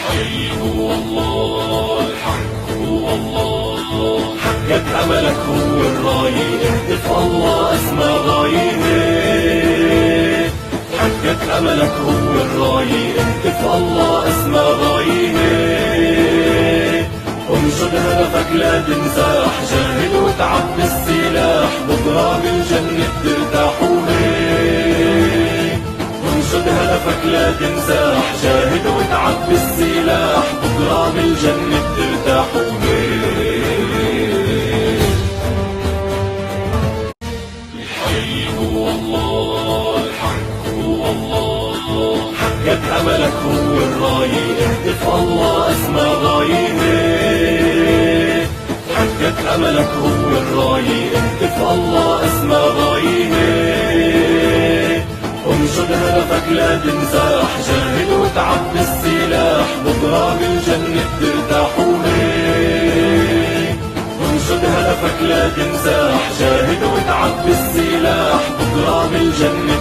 الحي هو الله، الحق هو الله، حقق أملك هو الراية، اهتف الله أسمى غاية، حقق أملك هو الراية، اهتف الله أسمى غاية، انشد هدفك لا تنزاح، جاهد وتعب بالسلاح، بكرة بالجنة ترتاح وهيك، انشد هدفك لا تنزاح، جاهد وتعب بالسلاح، بكرة بالجنة ترتاح وهيك. الحي هو الله، الحق هو الله، حقق أملك هو الراية، اهتف الله أسمى غاية، حقق أملك هو الراية، اهتف الله أسمى غاية، انشد هدفك لا تنزاح، جاهد وتعب بالسلاح، بكرة بالجنة ترتاح وهيك، انشد هدفك لا تنزاح، جاهد وتعب بالسلاح، بكرة بالجنة